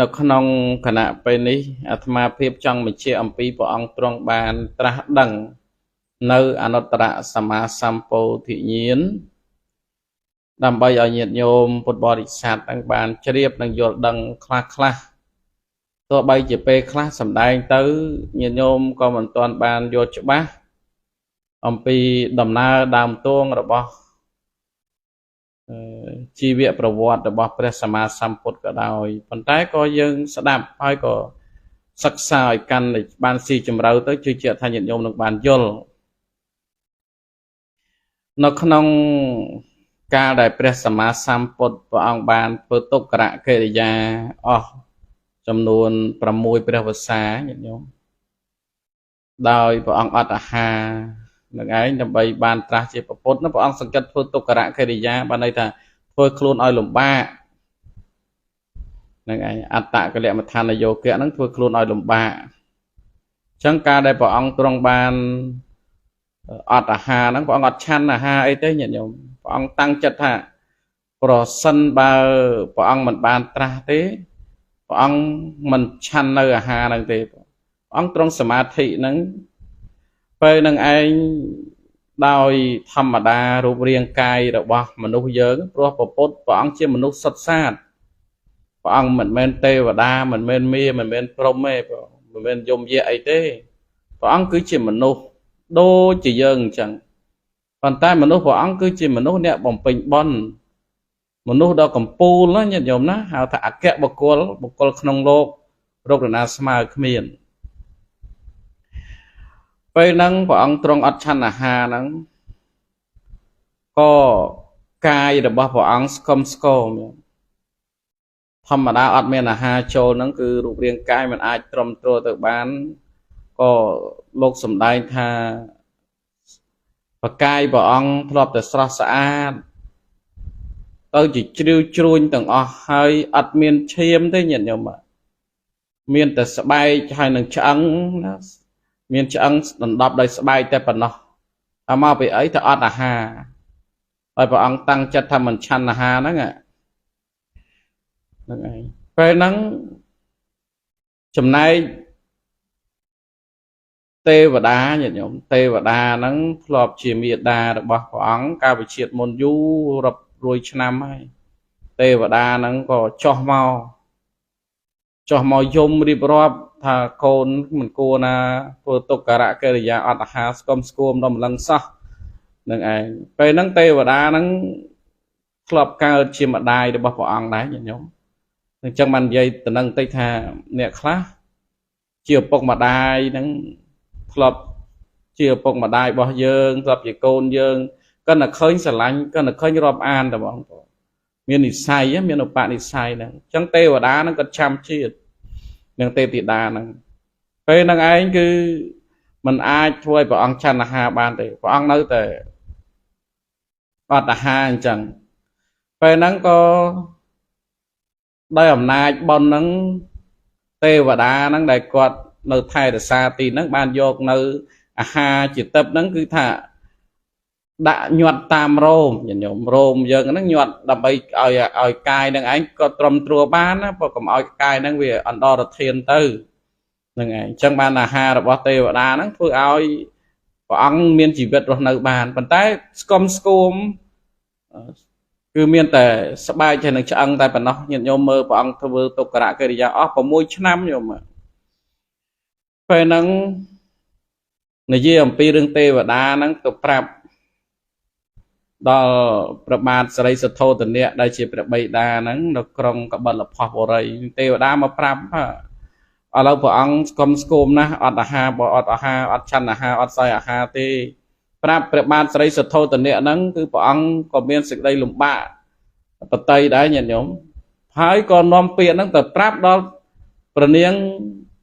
នៅក្នុងគណៈពេលនេះអាត្មាភាពចង់បញ្ជាក់អំពីព្រះអង្គទ្រង់បានត្រាស់ដឹងនៅអនុត្តរសម្មាសម្ពោធិញ្ញាណដើម្បីឲ្យញាតិញោមពុទ្ធបរិស័ទនឹងបានជ្រាបនិងយល់ដឹងខ្លះទោះបីជាពេលខ្លះសម្ដែងទៅញាតិញោមក៏មិនទាន់បានយល់ច្បាស់អំពីដំណើរដើមទងរបស់ជីវប្រវត្តិរបស់ព្រះសម្មាសម្ពុទ្ធក៏ដោយប៉ុន្តែក៏យើងស្ដាប់ហើយក៏សិក្សាឲ្យកាន់តែបានស៊ីជម្រៅទៅជឿជាក់ថាញាតិញោមនឹងបានយល់នៅក្នុងកាលដែលព្រះសម្មាសម្ពុទ្ធព្រះអង្គបានធ្វើទុក្ករកិរិយាអស់ចំនួន6ព្រះវស្សាញាតិញោមដោយព្រះអង្គអត់អាហារនឹងឯងដើម្បីបានត្រាស់ជាពុទ្ធនោះព្រះអង្គសង្កត់ធ្វើទុក្ករកិរិយាបានន័យថាធ្វើខ្លួនឲ្យលំបាកនឹងឯងអត្តកលមដ្ឋានយោគៈហ្នឹងធ្វើខ្លួនឲ្យលំបាកអញ្ចឹងការដែលព្រះអង្គទ្រង់បានអត់អាហារហ្នឹងព្រះអង្គអត់ឆាន់អាហារអីទេញាតិញោមព្រះអង្គតាំងចិត្តថាប្រសិនបើព្រះអង្គមិនបានត្រាស់ទេព្រះអង្គមិនឆាន់នៅអាហារហ្នឹងទេព្រះអង្គទ្រង់សមាធិហ្នឹងពេលនឹងឯងដោយធម្មតារូបរាងកាយរបស់មនុស្សយើងព្រោះពុទ្ធព្រះអង្គជាមនុស្សសុទ្ធសាធព្រះអង្គមិនមែនទេវតាមិនមែនមារមិនមែនព្រហ្មទេមិនមែនយមយៈអីទេព្រះអង្គគឺជាមនុស្សដូចជាយើងអញ្ចឹងប៉ុន្តែមនុស្សព្រះអង្គគឺជាមនុស្សអ្នកបំពេញបុណ្យមនុស្សដ៏កំពូលណាញាតិញោមណាហៅថាអគ្គបុគ្គលក្នុងโลกរកណាស្មើគ្មានពេលហ្នឹងព្រះអង្គទ្រង់អត់ឆាន់អាហារហ្នឹងក៏កាយរបស់ព្រះអង្គស្គមស្គមធម្មតាអត់មានអាហារចូលហ្នឹងគឺរូបរាងកាយមិនអាចទ្រាំទ្រទៅបានក៏លោកសំដែងថាប្រកាយព្រះអង្គធ្លាប់តែស្រស់ស្អាតទៅជាជ្រាវជ្រួញទាំងអស់ហើយអត់មានឈាមទេញាតិញោមមានតែស្បែកហើយនឹងឆ្អឹងណាមានឆ្អឹងដណ្ដប់ដោយស្បែកតែប៉ុណ្ណោះតែមកពីអីទៅអត់អាហារហើយព្រះអង្គតាំងចិត្តថាមិនឆាន់អាហារហ្នឹងហ្នឹងឯងពេលហ្នឹងចំណែកទេវតាញាតិញោមទេវតាហ្នឹងធ្លាប់ជាមេដារបស់ព្រះអង្គកាលវិជាតិមុនយូររាប់រយឆ្នាំហើយទេវតាហ្នឹងក៏ចុះមកយំរៀបរាប់ថាកូនមិនគួរណាធ្វើទុក្ករកិរិយាអត់អាហារស្គមស្គួមដល់ម្លឹងសោះនឹងឯងពេលហ្នឹងទេវតាហ្នឹងធ្លាប់កើតជាម្ដាយរបស់ព្រះអង្គដែរញាតិញោមអញ្ចឹងបាននិយាយទៅនឹងតិចថាអ្នកខ្លះជាឪពុកម្ដាយហ្នឹងធ្លាប់ជាឪពុកម្ដាយរបស់យើងធ្លាប់ជាកូនយើងគាត់តែឃើញស្រឡាញ់គាត់តែឃើញរាប់អានតែបងប្អូនមាននិស័យមានឧបនិស្ស័យហ្នឹងអញ្ចឹងទេវតាហ្នឹងគាត់ចាំជាតិនឹងទេពធីតាហ្នឹងពេលហ្នឹងឯងគឺมันអាចធ្វើឲ្យព្រះអង្គឆាន់អាហារបានទេព្រះអង្គនៅតែអត់អាហារអញ្ចឹងពេលហ្នឹងក៏ដោយអំណាចបុណ្យហ្នឹងទេវតាហ្នឹងដែលគាត់នៅថែរក្សាទីហ្នឹងបានយកនៅអាហារជាទឹកហ្នឹងគឺថាដាក់ញាត់តាមរោមញាតិញោមរោមយើងហ្នឹងញាត់ដើម្បីឲ្យកាយហ្នឹងឯងក៏ទ្រាំទ្របានណាព្រោះកុំឲ្យកាយហ្នឹងវាអន្តរធានទៅហ្នឹងឯងអញ្ចឹងបានអាហាររបស់ទេវតាហ្នឹងធ្វើឲ្យព្រះអង្គមានជីវិតរស់នៅបានប៉ុន្តែស្គមស្គួមគឺមានតែស្បែកហើយនឹងឆ្អឹងតែប៉ុណ្ណោះញាតិញោមមើលព្រះអង្គធ្វើទុក្ករកិរិយាអស់6ឆ្នាំញោមពេលហ្នឹងនិយាយអំពីរឿងទេវតាហ្នឹងទៅប្រាប់ដល់ព្រះបាទសិរីសទ្ធោទនៈដែលជាព្រះបិតាហ្នឹងនៅក្រុងកបិលផោះបុរីទេវតាមកប្រាប់ឥឡូវព្រះអង្គស្គមស្គមណាស់អត់អាហារអត់ឆាន់អាហារអត់សោយអាហារទេប្រាប់ព្រះបាទសិរីសទ្ធោទនៈហ្នឹងគឺព្រះអង្គក៏មានសេចក្តីលំបាកបតីដែរញាតិញោមហើយក៏នាំពាក្យហ្នឹងទៅប្រាប់ដល់ព្រះនាង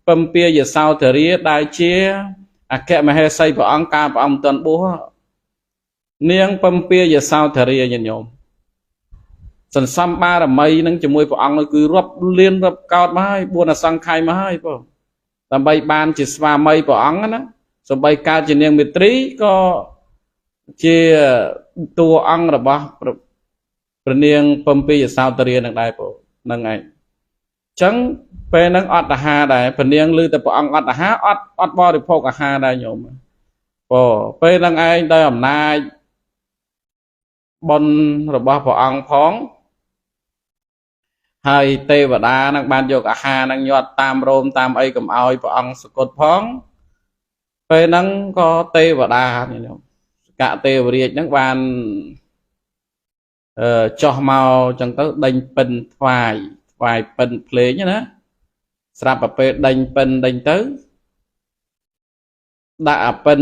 ពំពាយសោធរាដែលជាអគ្គមហេសីព្រះអង្គការព្រះអង្គមិនទាន់បួសនាងពំពាយសោធរាញាតិញោមសន្សំបារមីនឹងជាមួយព្រះអង្គនោះគឺរាប់លានរាប់កោតមកហើយ4អសង្ខ័យមកហើយបងដើម្បីបានជាស្វាមីព្រះអង្គណាសូម្បីកើតជានាងមេត្រីក៏ជាតួអង្គរបស់ព្រះនាងពំពាយសោធរានឹងដែរបងហ្នឹងឯង chẳng về năng ọt hà đại phần niên lư từ bọn ọt hà ọt bò được phô cả hà đại nhổm ồ về năng ai đây ẩm nay bon rồi bò bọn phóng hai tê và đa năng ban vô cả hà năng nhọt tam rôm tam ấy cầm ao bọn sụt phóng về năng có tê và đa cả tê và riêng năng ban cho màu chẳng có đánh pin vài pin play nhá đó sạp ở bên đánh tới đã pin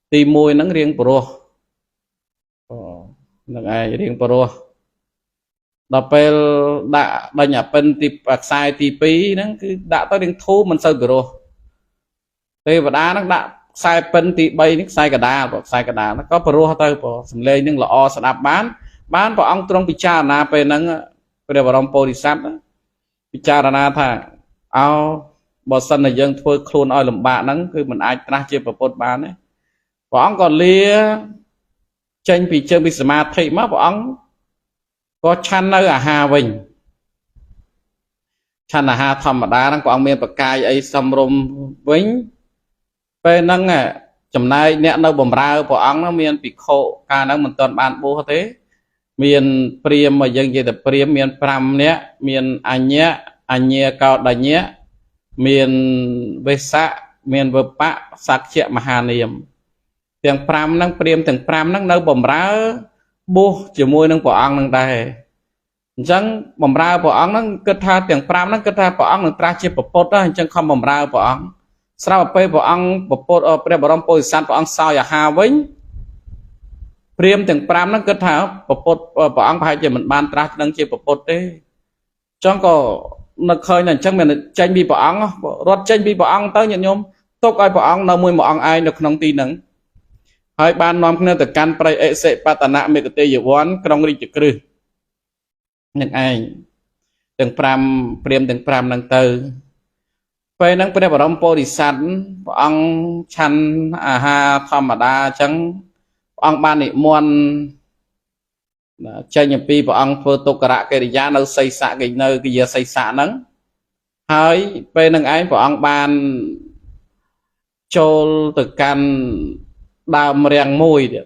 tìm môi nắng riêng pro là ai riêng pro đọc bên đã đánh ở pin tìm sai tìm pi nó cứ đã tới đến thu mình sơ pro tê và đá nó đã sai pin tìm bay nó sai cả đá nó có pro tới pro lên nhưng là o sẽ đạp bán vào ông trong picha na bên nắng bây giờ vào poli sát picha na thà ao bỏ sân là dân thôi khôn oi làm bạn nắng cứ mình ai ra chia vào bột bán đấy vào ông còn lia tranh bị chơi bị smart thấy má vào ông có chăn nơi à hà bình chăn là hà thầm mà đá đang có ông miền bậc cai ấy xăm rôm vĩnh bên nắng à chấm nay nè đâu bầm ra vào ông nó miền bị khô ca nó mình toàn bàn bố thế miền priêm mà dân gì là priêm miền pram nhé miền anh nhé cao đại nhé miền về xã miền vừa bạ sạc chẹ mà hà niệm tiếng pram năng priêm tiếng pram năng nơi bầm ra bố chỉ môi năng bỏ ăn năng đây chẳng bầm ra bỏ ăn năng kết tha tiếng pram năng kết tha bỏ ăn năng tra chia bỏ bột đó chẳng không bầm ra bỏ ăn sau đó bỏ ăn bỏ bột ở đây bỏ rong bồi san bỏ ăn sao ya hà vĩnh priêm tiếng pram năng kết tha bỏ ăn phải chỉ mình ban tra năng chia bỏ bột đấy chẳng có nó khơi là chẳng mình tranh bị bỏ ăn rót tranh bị bỏ ăn tới nhận nhôm tốt ai bỏ ăn nào mùi bỏ ăn ai được không tin nắng hai ban nom nơi từ can pray e se patana me cái tê vốn trong đi chữ cư những ai từng pram priêm từng pram năng từ về năng phải bỏ rong po đi sẵn bỏ ăn chăn ha thom mà đa chẳng ăn ban này muôn chơi nhập pi bỏ ăn phơi tô cà cái giá nó xây xạ cái nơi cái giờ xây xạ nắngហើយពេលនឹងឯងព្រះអង្គបានចូលទៅកាន់ដើមរាំងមួយទៀត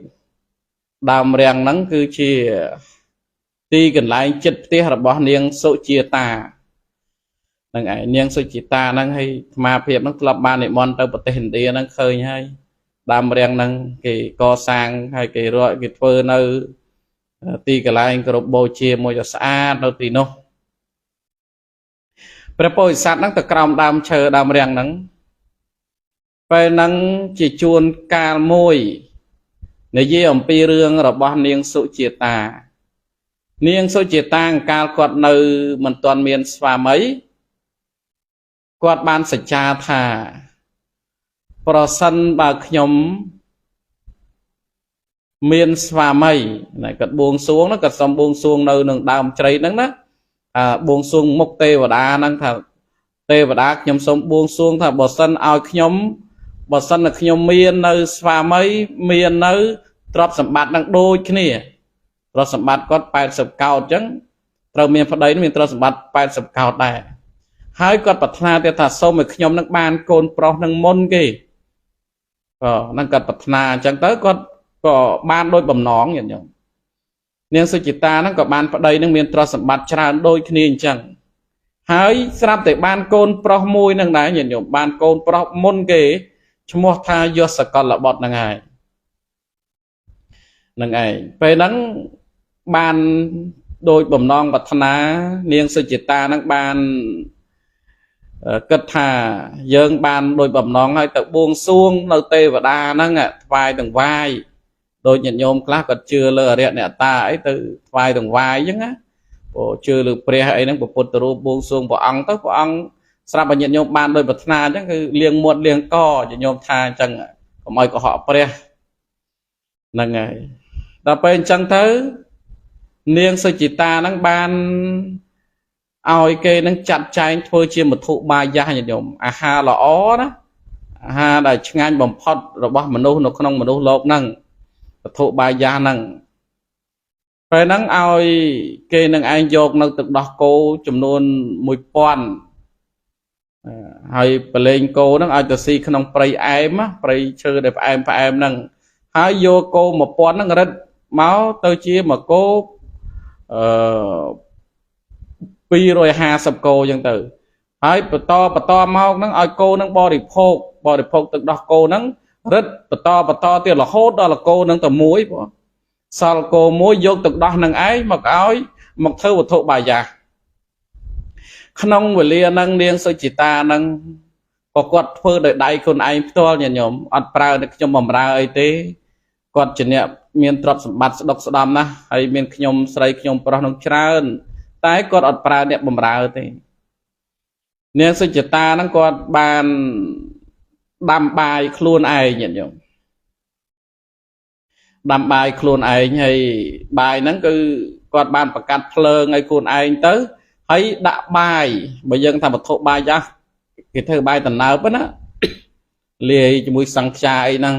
ដើមរាំងហ្នឹងគឺជាទីកន្លែងចិត្តផ្ទះរបស់នាងសុជាតានឹងឯងនាងសុជាតាហ្នឹងហើយអាត្មាភាពហ្នឹងធ្លាប់បាននិមន្តទៅប្រទេសឥណ្ឌាហ្នឹងឃើញហើយដើមរាំងហ្នឹងគេកសាងហើយគេរកគេធ្វើនៅទីកន្លែងគោរពបូជាមួយឲ្យស្អាតនៅទីនោះព្រះពោធិសត្វហ្នឹងទៅក្រោមដើមឈើដើមរាំងហ្នឹងពេលហ្នឹងជាជួនកាលមួយនិយាយអំពីរឿងរបស់នាងសុជាតានាងសុជាតាកាលគាត់នៅមិនទាន់មានស្វាមីគាត់បានសច្ចាថាប្រសិនបើខ្ញុំមានស្វាមីគាត់បួងសួងគាត់សុំបួងសួងនៅនឹងដើមជ្រៃហ្នឹងណាបួងសួងមុខទេវតាហ្នឹងថាទេវតាខ្ញុំសូមបួងសួងថាបើសិនឲ្យខ្ញុំបើសិនតែខ្ញុំមាននៅស្វាមីមាននៅទ្រព្យសម្បត្តិនឹងដូចគ្នាទ្រព្យសម្បត្តិគាត់80កោដអញ្ចឹងត្រូវមានប្តីមានទ្រព្យសម្បត្តិ80កោដដែរហើយគាត់ប្រាថ្នាទៀតថាសូមឲ្យខ្ញុំនឹងបានកូនប្រុសនឹងមុនគេហ្នឹងគាត់ប្រាថ្នាអញ្ចឹងទៅគាត់ក៏បានដូចបំណងយ៉ាងហ្នឹងនាងសុជាតាហ្នឹងក៏បានប្តីនឹងមានទ្រព្យសម្បត្តិច្រើនដូចគ្នាអញ្ចឹងហើយស្រាប់តែបានកូនប្រុសមួយនឹងដែរញាតិញោមបានកូនប្រុសមុនគេឈ្មោះថាយសកលបុត្រហ្នឹងហើយនឹងឯងពេលហ្នឹងបានដោយបំណងប្រាថ្នានាងសុជាតាហ្នឹងបានគិតថាយើងបានដោយបំណងហើយទៅបួងសួងនៅទេវតាហ្នឹងថ្វាយទាំងវាយដោយញាតិញោមខ្លះគាត់ជឿលើអរិយអ្នកតាអីទៅថ្វាយទាំងវាយអញ្ចឹងណាព្រោះជឿលើព្រះអីហ្នឹងពុទ្ធរូបបួងសួងព្រះអង្គទៅព្រះអង្គស្រាប់តែញាតិញោមបានដោយប្រាថ្នាអញ្ចឹងគឺលៀងមាត់លៀងកញាតិញោមថាអញ្ចឹងកុំឲ្យកុហកព្រះហ្នឹងហើយដល់ពេលអញ្ចឹងទៅនាងសុជាតាហ្នឹងបានឲ្យគេនឹងចាត់ចែងធ្វើជាមធុបាយៈញាតិញោមអាហារល្អណាអាហារដែលឆ្ងាញ់បំផុតរបស់មនុស្សនៅក្នុងមនុស្សលោកហ្នឹងមធុបាយៈហ្នឹង ពេលហ្នឹងឲ្យគេនឹងឯងយកនៅទឹកដោះគោចំនួន 1000 ហើយប្រឡែងគោហ្នឹងឲ្យទៅស៊ីក្នុងព្រៃអែមព្រៃឈើដែលផ្អែមហ្នឹងហើយយកគោ 1000 ហ្នឹងរឹតមកទៅជាមកគោ250 គោអញ្ចឹងទៅហើយបន្តមកហ្នឹងឲ្យគោហ្នឹងបរិភោគទឹកដោះគោហ្នឹងរឹតបន្តទៀតរហូតដល់គោហ្នឹងទៅមួយបងសល់គោមួយយកទឹកដោះហ្នឹងឯងមកឲ្យមកធ្វើវត្ថុបាយ័នក្នុងវេលាហ្នឹងនាងសុចិតាហ្នឹងក៏គាត់ធ្វើដោយដៃខ្លួនឯងផ្ទាល់ញាតិញោមអត់ប្រើតែខ្ញុំបំរើអីទេគាត់ជាអ្នកមានទ្រព្យសម្បត្តិស្ដុកស្ដំណាស់ហើយមានខ្ញុំស្រីខ្ញុំប្រុសនឹងច្រើនតែគាត់អត់ប្រើអ្នកបំរើទេនាងសុចិតាហ្នឹងគាត់បានដាំបាយខ្លួនឯងញាតិញោមដាំបាយខ្លួនឯងហើយបាយហ្នឹងគឺគាត់បានប្រកាត់ភ្លើងឲ្យខ្លួនឯងទៅហើយដាក់បាយបើយើងថាវត្ថុបាយយ៉ាគេធ្វើបាយតំណើបណាលាយជាមួយសង្ខ្យាអីហ្នឹង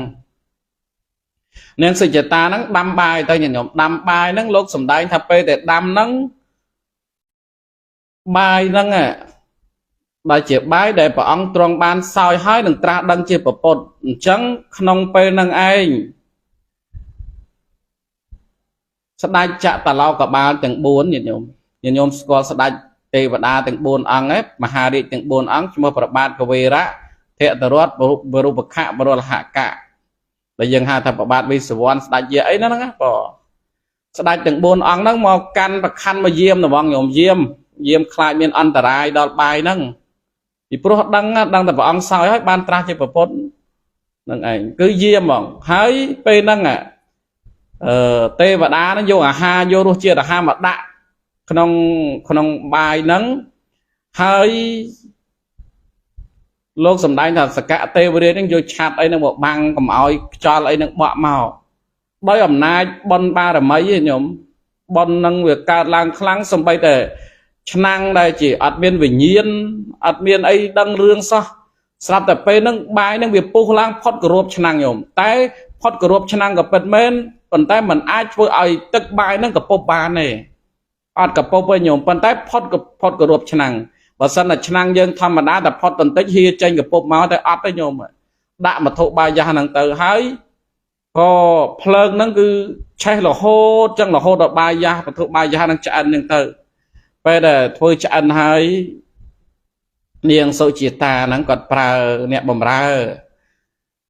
នាងសុចិតាហ្នឹងដាំបាយទៅញាតិញោមដាំបាយហ្នឹងលោកសំដែងថាពេលតែដាំហ្នឹងបាយហ្នឹងដែលជាបាយដែលព្រះអង្គទ្រង់បានសោយហើយនឹងត្រាស់ដឹងជាពុទ្ធអញ្ចឹងក្នុងពេលហ្នឹងឯងស្ដេចចតុឡោកបាលទាំង4ញាតិញោមស្គាល់ស្ដេចទេវតាទាំង4អង្គឯងមហារាជទាំង4អង្គឈ្មោះប្របាទកវេរៈធររតបរូបខៈបរលហកៈដែលយើងហៅថាប្របាទវិសវ័នស្ដេចយាអីហ្នឹងណាបងស្ដេចទាំង4អង្គហ្នឹងមកកាន់ប្រខ័ណ្ឌមកយាមរងញោមយាមខ្លាចមានអន្តរាយដល់បាយហ្នឹងពីព្រោះដឹងតែព្រះអង្គសោយហើយបានត្រាស់ជាពុទ្ធហ្នឹងឯងគឺយាមហ្មងហើយពេលហ្នឹងទេវតានឹងយកអាហារយករសជាតិអាហារមកដាក់ក្នុងបាយហ្នឹងហើយលោកសំដែងថាសកៈទេវរាជនឹងយកឆាត់អីនឹងមកបាំងកុំឲ្យខ្យល់អីនឹងបក់មកដោយអំណាចបុណ្យបារមីឯញោមបុណ្យនឹងវាកើតឡើងខ្លាំងសំបីតែឆ្នាំងដែលជាអត់មានវិញ្ញាណអត់មានអីដឹងរឿងសោះស្រាប់តែពេលហ្នឹងបាយហ្នឹងវាពុះឡើងផុតគោរពឆ្នាំងញោមតែផុតគោរពឆ្នាំងក៏ពិតមែនប៉ុន្តែมันអាចធ្វើឲ្យទឹកបាយហ្នឹងកពុបបានទេអត់កពុបទេញោមប៉ុន្តែផុតគោរពឆ្នាំងបើសិនតែឆ្នាំងយើងធម្មតាតែផុតបន្តិចហៀចេញកពុបមកតែអត់ទេញោមដាក់វត្ថុបាយ័នហ្នឹងទៅហើយក៏ភ្លើងហ្នឹងគឺឆេះរហូតចឹងរហូតដល់បាយ័នវត្ថុបាយ័នហ្នឹងឆ្អិនហ្នឹងទៅពេលដែលធ្វើឆ្អិនហើយនាងសុចិតាហ្នឹងគាត់ប្រើអ្នកបំរើ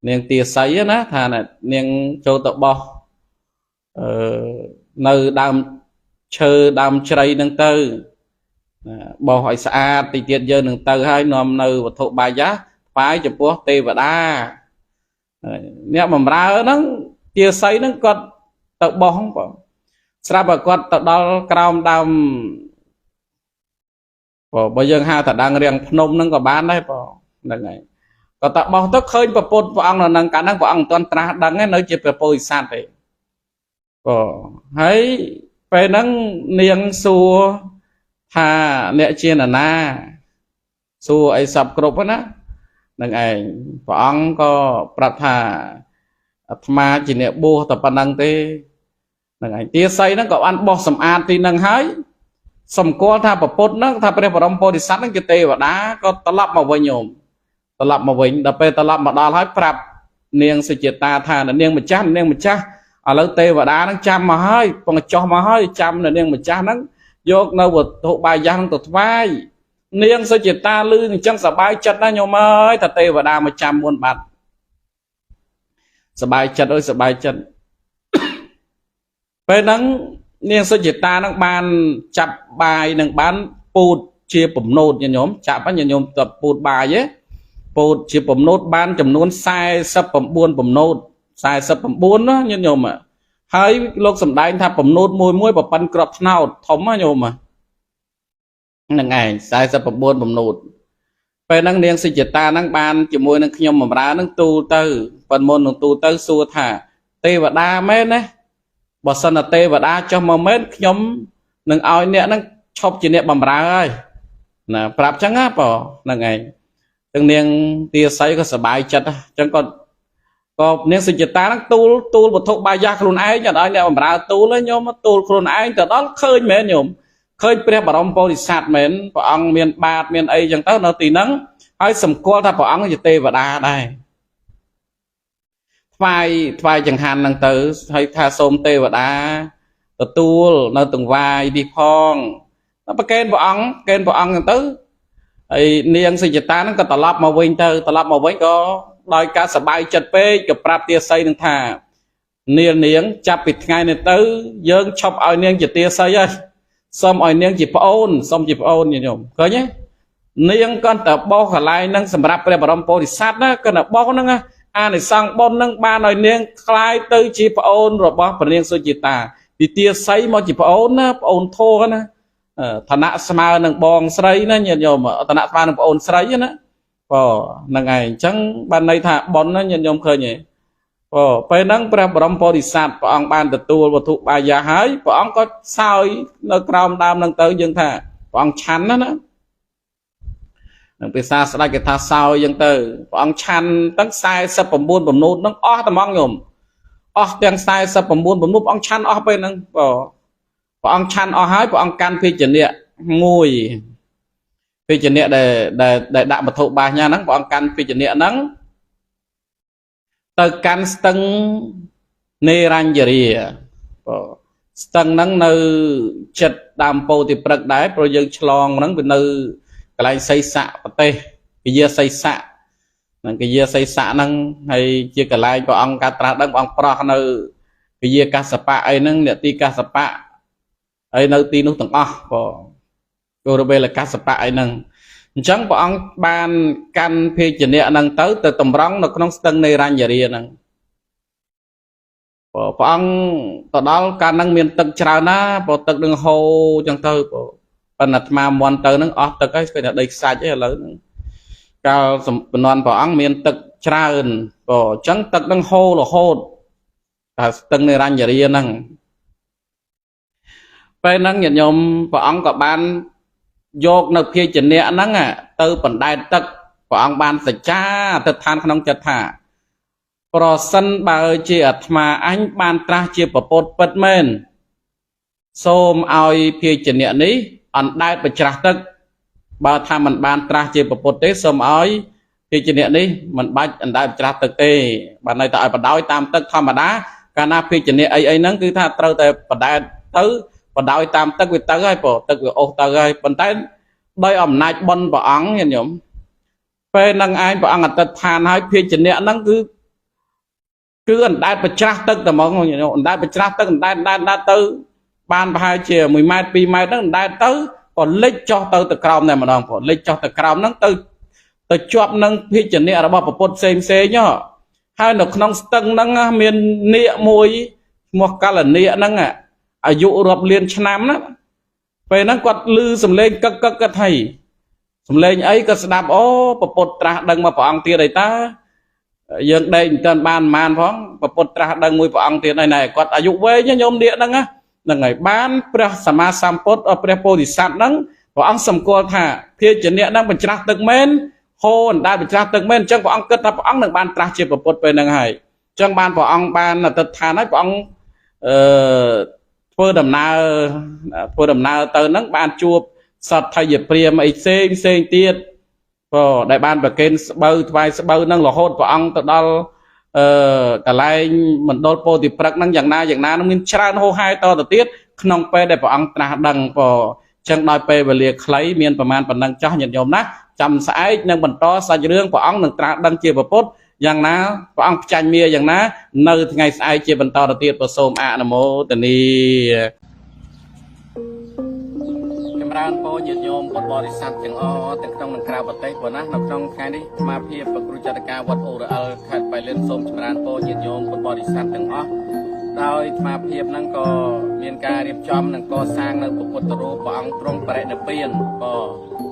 នាងទាស័យណាថានាងចូលទៅបោះនៅដើមឈើដើមជ្រៃហ្នឹងទៅបោះឲ្យស្អាតតិចទៀតយើងនឹងទៅហើយនាំនៅវត្ថុបាយ័នថ្វាយចំពោះទេវតាអ្នកបំរើហ្នឹងទាស័យហ្នឹងគាត់ទៅបោះបងស្រាប់តែគាត់ទៅដល់ក្រោមដើមបើយើងហៅថាដាំងរៀងភ្នំហ្នឹងក៏បានដែរបងហ្នឹងហើយក៏តបោះទៅឃើញប្រពុតព្រះអង្គនៅនឹងកាលហ្នឹងព្រះអង្គមិនទាន់ត្រាស់ដឹងទេនៅជាព្រះពោធិសត្វទេហើយពេលហ្នឹងនាងសួរថាអ្នកជាណាសួរអីសពគ្រប់ណានឹងឯងព្រះអង្គក៏ប្រាប់ថាអាត្មាជាអ្នកបួសតែប៉ុណ្្នឹងទេនឹងឯងទាស័យហ្នឹងក៏បានបោះសម្អាតទីហ្នឹងហើយសម្គាល់ថាប្រពុតហ្នឹងថាព្រះបរមពោធិសត្វហ្នឹងជាទេវតាក៏ត្រឡប់មកវិញញោមត្រឡប់មកវិញដល់ពេលត្រឡប់មកដល់ហើយប្រាប់នាងសុចិតាថានាងម្ចាស់ឥឡូវទេវតាហ្នឹងចាំមកហើយពងចោះមកហើយចាំនៅនាងម្ចាស់ហ្នឹងយកនៅវត្ថុបាយ័នហ្នឹងទៅថ្វាយនាងសុចិតាឮអញ្ចឹងសប្បាយចិត្តណាស់ញោមអើយថាទេវតាមកចាំមុនបាត់សប្បាយចិត្តអើយសប្បាយចិត្តពេលហ្នឹងនាងសុចិតានឹងបានចាប់បាយនឹងបានពូតជាពំនោតញញោមចាប់ញញោមទៅពូតបាយពូតជាពំនោតបានចំនួន49ពំនោត49ណាញញោមហើយលោកសំដែងថាពំនោតមួយប្រប៉ិនក្របថ្នោតធំណាញោមហ្នឹងឯង49ពំនោតពេលហ្នឹងនាងសុចិតាហ្នឹងបានជាមួយនឹងខ្ញុំបម្រើហ្នឹងទូលទៅប៉ុន្តែមុននឹងទូលទៅសួរថាទេវតាមែនណាបើសិនតែទេវតាចុះមកមែនខ្ញុំនឹងឲ្យអ្នកហ្នឹងឈប់ជាអ្នកបម្រើហើយណាប្រាប់ចឹងណាបងហ្នឹងឯងទាំងនាងទាស័យក៏សប្បាយចិត្តចឹងគាត់ có nên sự chỉ ta nó tu một thuộc bài gia khuôn ai nhận ai nè mà ra tu lấy nhôm tu khuôn ai từ đó khơi mến nhôm khơi pre bảo ông bồ sát mến bảo ông miền bát miền ấy chẳng tới nó tì nắng ai sầm qua ta bảo ông gì tê và đa đây phai chẳng hạn năng tử hay tha xôm tê và đa tu nó từng vai đi phong nó bắt kén bảo ông chẳng tới ấy niềng sự chỉ ta nó có tập lắp màu vinh tơ tập lắp màu vinh có đôi cá sả bay chật pê chụp rạp tia xây nâng thả niềng chạp bịt ngay này tới dương chọc ỏi niềng chỉ tia xây ơi xong ỏi niềng chỉ phá ôn như nhộm có nhé niềng con tập bó khả lai nâng sầm rạp bê bà rõm bó thì sát đó con tập bó nâng à này sang bó nâng ba ỏi niềng khai tới chỉ phá ôn rồi bó bà niềng xôi chỉ ta thì tia xây mà chỉ phá ôn thô đó thà nạ sama nâng bong sấy nó như nhộm thà nạ sama nâng ôn sấy đó năng ngày chẳng ban này thả bón nó nhân nhom khơi nhỉ phải năng pra brom po đi sạt ông ban từ tua và thuộc bài giá hái ông có sao nó còng đam năng tới dân thả ông chắn đó năng bị sa sẽ cái thả sao dân từ ông chắn tăng sai sập bầm buôn bầm nút nó tầm ông nhom tiếng sai sập bầm buôn bầm nút ông chắn bên năng ông chắn hái ông can phi chuyển địa ngồi phi chân địa để đặt một thụ bài nha nắng bọn căn phi chân địa nắng từ căn stăng nê ranh gì stăng nắng nơi chật đàm bầu thì bật đáy rồi dân chlong nắng bên nơi cái này xây xạ tê cái dưa xây xạ cái dưa xây xạ nắng hay chia cái này của ông catra đăng ông pro nơi cái dưa cá sapa ấy nắng nè ti cá sapa ấy nơi ti nước tầng rồi bây là cá sapa ấy nâng chẳng bọn ông ban căn phê chân địa nâng tới từ tầm rong nó không stâng này ra nhà riêng nâng bọn ông tỏ đó cả nâng miền tầng trào ná bọn tầng đường hồ chẳng tới bọn nạch mà mòn tới nâng tầng cái đầy xa chứ là lớn cao bọn ông miền tầng trào bọn chẳng tầng đường hồ là hồ tầng này ra nhà riêng nâng bên nâng nhận nhóm bọn ông có ban dọc nợ kia chân nè nắng từ phần đại tật của ông ban sạch cha từ than không chật thả pro sân bà chỉ ở mà anh ban tra chia bột bật men xôm ai kia chân nè ní anh đại bật trả tức bà tham mình ban tra chia bột tế xôm ai kia chân nè ní mình bắt anh đại trả tức tê bà này tại bà đói tam tức tham mà đá cả na kia chân nè ấy nắng cứ tha trâu tại phần đại tứ và đôi tam tức với tới hay bộ tức với ô tới hay bên tay đôi ẩm nai bон và ống nhìn nhổm phê năng ai và ăn tật than hay phi chân nè năng cứ anh đại bật trác tức là mong nhìn nhổm đại bật trác tức anh đại tư ban hai chiều 10 mai pi mai đó anh đại tư còn lích cho từ từ còng này mà đồng còn lích cho từ còng năng từ chọp năng phi chân nè là bao bột xem xe nhá hai nó không tăng năng miền nè môi một cái là nè năngอายุรวบเรียนชนะนะไปนั่งกวาดลือสำเร็จก็ไทยสำเร็จไอ้ก็สนับโอ้ประปดตราดังมาปองเตียอะไรตายังได้ตอนบ้านมานพ้องประปดตราดังมวยปองเตียไหนกวาดอายุเว้ยโยมเดียนั่งนะนั่งไงบ้านพระสัมมาสัมพุทธพระโพธิสัตว์นั่งปองสมควรท่าเพียรเนี่ยนั่งเป็นชนะตึกเมนโหนได้เป็นชนะตึกเมนจังปองเกิดปองหนึ่งบ้านตราเชื่อประปดไปนั่งไงจังบ้านปองบ้านตัดทานให้ปองphơi đầm na từ nắng ban chuột sọt thay dịp priêm ấy sen tiết đại ban và kênh bơi nâng lò hốt của ông từ đó cả lại mình đôi po thì bật nâng dạng na nó mình chán hô hai to từ tiết không pe để của ông tra đằng của chân đôi pe về liệt lấy miềnประมาณ phần nâng cho nhận nhôm nát chăm sải nâng mình to sai riêng của ông nâng tra đằng chia vào postอย่างนะพระองค์จันเมียอย่างนะในไงสายเจ็บบรรทอระเตียประสมอะนะโมตนีกำลังโปรยโยมบริษัทจังอ้อแต่ต้องนังกราบเตะกว่านะนับต้องไงนี่มาเพียบประกรุจัตการวัดโอระขัดไปเล่นสมกำลังโปรยโยมบริษัทจังอ้อโดยมาเพียบนั่งก็มีการเรียบจอมนั่งก็สร้างนั่งปุตตรูปองตรงประเด็นเปลี่ยนก็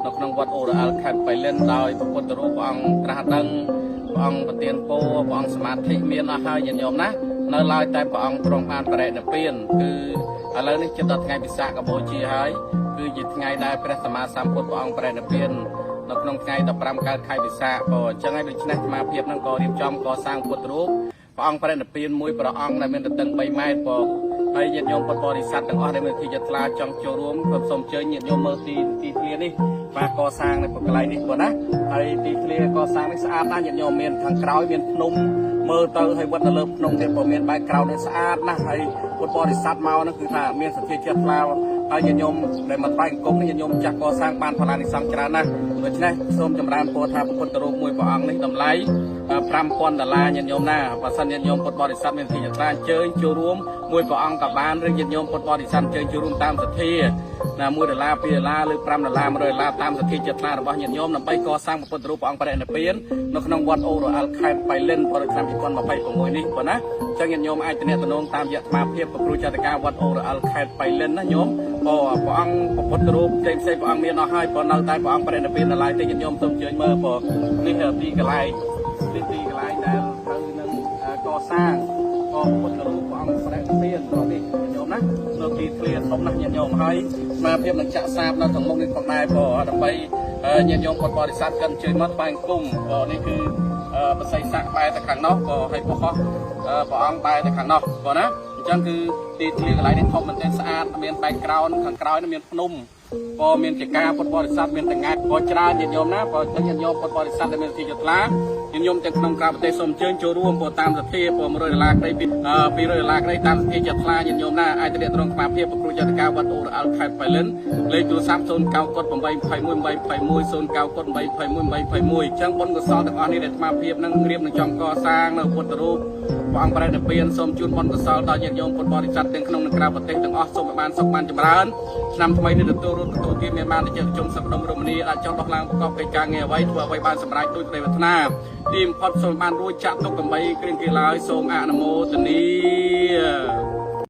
นักนั่งวัดโอระขัดไปเล่นโดยปุตตรูปองตราดังองปฏิญโปองสมาธิเมียนอาหารยันยมนะในลายแต่ปองตรงการประเด็นเปลี่ยนคืออะไรนี่จะตัดไงพิษากับโบจีหายคือหยิบไงได้พระสมมาสัมพุทธองประเด็นเปลี่ยน នៅក្នុងថ្ងៃ15កើតខែវិសាខក៏អញ្ចឹងហើយដូច្នេះអាត្មាភាពនឹងក៏រៀបចំកសាងពុទ្ធរូបព្រះអង្គបរិនិព្វានមួយព្រះអង្គដែលមានទទឹង3ម៉ែត្រផងហើយញាតិញោមពុទ្ធបរិស័ទទាំងអស់ដែលមានទីចិត្តថ្លាចង់ចូលរួមក៏សូមអញ្ជើញញាតិញោមមើលទីធ្លានេះបាទកសាងនៅកន្លែងនេះប៉ុណ្ណាហើយទីធ្លាកសាងនេះស្អាតណាស់ញាតិញោមមានខាងក្រោយមានភ្នំមើលទៅហើយវត្តនៅលើភ្នំទៀតក៏មានបែកក្រោយនេះស្អាតណាស់ហើយពុទ្ធបរិស័ទមកនោះគឺថាមានសទ្ធាចិត្តថ្លាហើយញាតិញោមដែលមកថ្វាយអង្គមនេះញាតិញោមចាស់កសាងបានផលានិសង្ឃច្រើនណាស់ដូច្នេះសូមចម្រើនពរថាពុទ្ធរូបមួយព្រះអង្គនេះតម្លៃ$5,000ញាតិញោមណាបើសិនញាតិញោមពុទ្ធបរិស័ទមានទីចិត្តថ្លាអញ្ជើញចូលរួមមួយព្រះអង្គក៏បានឬញាតិញោមពុទ្ធបរិស័ទអញ្ជើញចូលរួមតាមសទ្ធាណា$1 $2 $5 $100 $100តាមសទ្ធាចិត្តថ្លារបស់ញាតិញោមដើម្បីកសាងពុទ្ធរូបព្រះអង្គបរិនិព្វាននៅក្នុងវត្តអូរ៉ាល់ខេត្តបៃលិនបរិឆ្នាំ2026នេះប៉ុណ្ណាអញ្ចឹងញាតិញោមអាចទំនាក់ទំនងតាមយៈអាត្មាភាពប្រគ្រូចាត់ការវត្តអូរ៉ាល់ខេត្តបៃលិនណាញោមក៏ព្រះអង្គពុទ្ធរូបផ្សេងព្រះអង្គមានអស់ហើយប៉ុន្តែតែព្រះអង្គបរិនិព្វាននៅឡើយទេញាតិញោមសូមអញ្ជើញមើលព្រោះនេះទីកន្លែងដែលត្រូវនឹងកសាងក៏ពុទ្ធរូបព្រះអង្គព្រះនិព្វានព្រោះនេះញោមណានៅទីធ្លាធំណាស់ញាតិញោមហើយមកភាពនឹងចាក់សាបនៅក្នុងមុខនេះផងដែរព្រោះដើម្បីញាតិញោមពុទ្ធបរិស័ទកាន់ជើញមកថ្វាយអង្គមក៏នេះគឺបសិស័កបែរទៅខាងនោះក៏ឲ្យព្រះអង្គបែរទៅខាងនោះក៏ណាអញ្ចឹងគឺទីធ្លាកន្លែងនេះធំមែនទែនស្អាតមានបែកក្រោយខាងក្រោយនេះមានភ្នំក៏មានជាការពុទ្ធបរិស័ទមានតង្កែក៏ច្រើនញាតិញោមណាក៏ញាតិញោមពុទ្ធបរិស័ទដែលមានទីចិត្តថ្លាញាតិញោមទាំងក្នុងក្រៅប្រទេសសូមអញ្ជើញចូលរួមព្រោះតាមសទ្ធាព្រោះ$100ក្តី$200ក្តីតាមសទ្ធាចិត្តថ្លាញាតិញោមណាអាចទៅត្រង់ស្មារតីប្រគ្រូចាត់ការវត្តអូរ៉ាល់ខេត្តបៃលិនលេខទូរស័ព្ទ0 9 8 21 821 0 9 8 21 821អញ្ចឹងបុណ្យកុសលទាំងអស់នេះដែលស្មារតីនឹងរៀបនឹងចំកសាងនៅពុទ្ធរូបព្រះអង្គបរិនិព្វានសូមជូនបុណ្យកុសលដល់ញាតិញោមពុទ្ធបរិស័ទទាំងក្នុងនិងក្រៅប្រទេសទាំងអស់សូមឲ្យបានសុខបានចម្រើនឆ្នាំថ្មីនេះទទួលគេមានបានជាជុំសក្តិរមនីអាចចង់ដោះឡើងប្រកបកិច្ចការងារអ្វីធ្វើអ្វីបានសម្រេចដោយក្តីប្រាថ្នាទីបំផុតសូមបានរួចចាក់ទុកដើម្បីគ្រៀងគេឡើយសូមអនុមោទនា